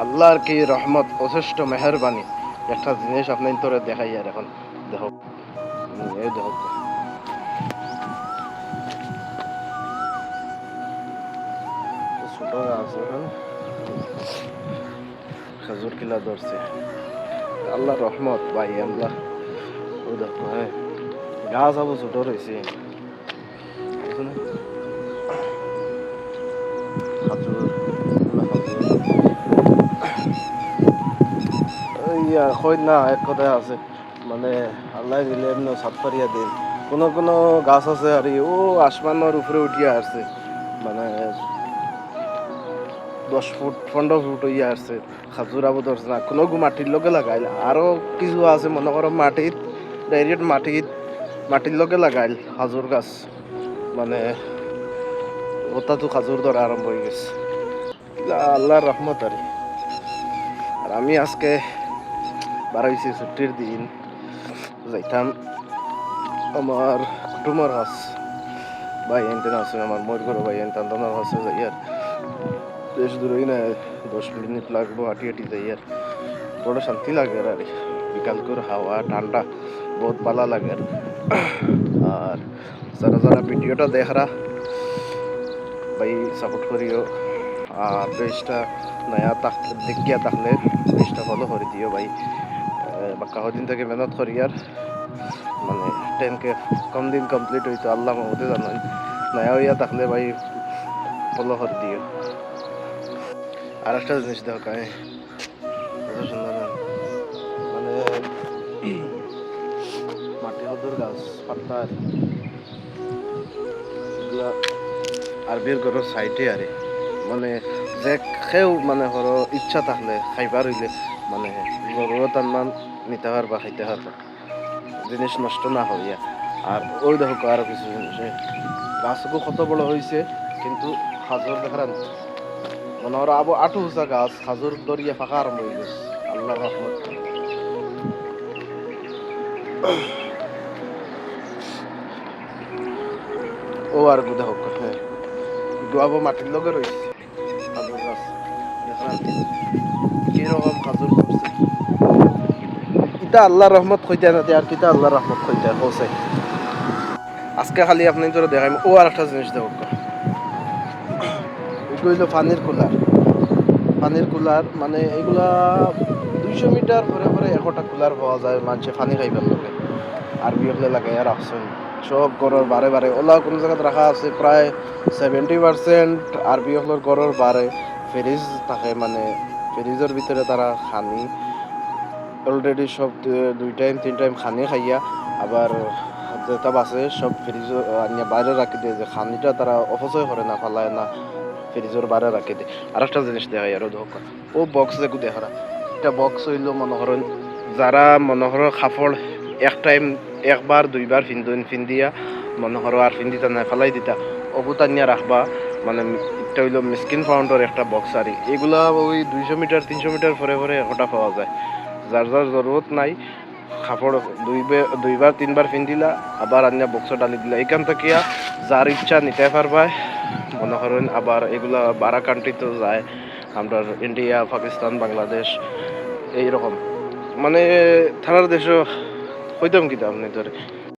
আল্লাহর কি রহমত, অশেষ্ট মেহরবানি। একটা জিনিস আপনার তোরে দেখাই আর এখন দেখো, এই দেখো ছোট গাছ এখন খেজুর কিলা ধরছে। আল্লাহ রহমত ভাই, আল্লাহ ও দেখো, হ্যাঁ গাছ আবু ছোট রয়েছে, খাজুর হয় না, এক কথায় আছে মানে আল্লাহ দিলে এমনি সাত পারিয়া দিন। কোনো কোনো গাছ আছে আর ও আসমানের উপরে উঠিয়া আসছে, মানে 10 ফুট 15 ফুট হইয়া আসছে। খাজুর আবু ধরছে না, কোনো মাটির লগে লাগাইল। আরো কিছু আছে মনে করো মাটির ডাইরেক্ট মাটির লগে লাগাইল খাজুর গাছ, মানে ওটা তো খাজুর ধরা আরম্ভ হয়ে গেছে। আল্লাহর রহমত আর আমি আজকে বাড়াইছি ছুটির দিন, যাইতাম আমার কুটুমের হাস ভাই এনটেন আছে, আমার ময়ূর ঘর ভাই এনটান হাসে যাই আর বেশ দূরই না, 10 মিনিট লাগবো হাঁটি হাঁটি যাই আর বড় শান্তি লাগে আর বিকাল করে হাওয়া ঠান্ডা বহুত ভালো লাগে আর যারা যারা ভিডিওটা দেখরা ভাই সাপোর্ট করিও আর পেজটা নয়া দেখিয়া থাকলে পেজটা ফলো করে দিও ভাই। বাক্কা দিন থেকে মেহনত করি আর মানে 10K কম দিন কমপ্লিট হইতো, আল্লাহ মহতে জানাই। নয়া হইয়া থাকলে ভাই ফলো করে দিও। আর একটা জিনিস দেখো কায় এত সুন্দর মানে মাটি হদুর গাছ পাত্তা এগুলা আরবির ঘরের সাইডে আরে মানে যে খেও মানে হরো ইচ্ছা থাকলে খাইবার হইলে মানে জরুরত আনমান নিতে পারবা, খাইতে পারবা, জিনিস নষ্ট না হইয়া। আর ওই দেখো আরো কিছু জিনিস গাছগুলো কত বড় হয়েছে, কিন্তু খাজুর দেখার মনে হয় আবু আটু হুসা গাছ খাজুর দরিয়া ফাঁকা আরম্ভ হয়ে গেছে। আল্লাহ রহমত। ও আর গুদা হোক, হ্যাঁ আবু মাটির লগে রয়েছে খাজুর গাছ, দেখলাম কিরকম খাজুর ধরছে। কিতা আল্লাহ রহমত কইতে না আর কিতা আল্লাহ রহমত কইতে পৌঁছাই। আজকে খালি আপনি তোরা দেখাইম। ও আর একটা জিনিস দেখো, এগুলো হইলো পানির কুলার মানে এগুলা 200 মিটার পরে পরে একটা কুলার পাওয়া যায়, মানুষে পানি খাইবার লোকে আরবি হলে লাগাই আর আসছেন সব গড়ের বারে বারে। ওলা কোনো জায়গায় রাখা আছে প্রায় 70% আরবি হলের গড়ের বারে ফ্রিজ থাকে, মানে ফ্রিজের ভিতরে তারা খানি অলরেডি সব 2 টাইম 3 টাইম খানি খাইয়া আবার যেটা বাসে সব ফ্রিজ আনিয়া বাইরে রাখি দিয়ে, যে খানিটা তারা অপচয় করে না, ফালায় না, ফ্রিজের বাইরে রাখি দিয়ে। আর একটা জিনিস দেখা আর ধোকা ও বক্স যেগু দেখা, এটা বক্স হইল মনে করেন যারা মনে করো কাপড় এক টাইম একবার দুইবার ফিন্দিয়া মনে করো আর ফিন্দিতা না ফেলাই দিতা অবুতা নিয়ে রাখবা, মানে এটা হইলো মিসকিন ফাউন্ডের একটা বক্স। আর এগুলা ওই 200 মিটার 300 মিটার পরে পরে একটা পাওয়া যায়। যার যার জরুরত নাই কাপড় দুইবার তিনবার ফিন্দিলা আবার আনিয়া বক্স ডালি দিলা, এখান থেকে যার ইচ্ছা নিতে পারবা মনে করেন। আবার এগুলা বারা কান্ট্রিতেও যায়, আমরা ইন্ডিয়া পাকিস্তান বাংলাদেশ এইরকম, মানে থানার দেশও হইতাম কিতা আপনি ধরে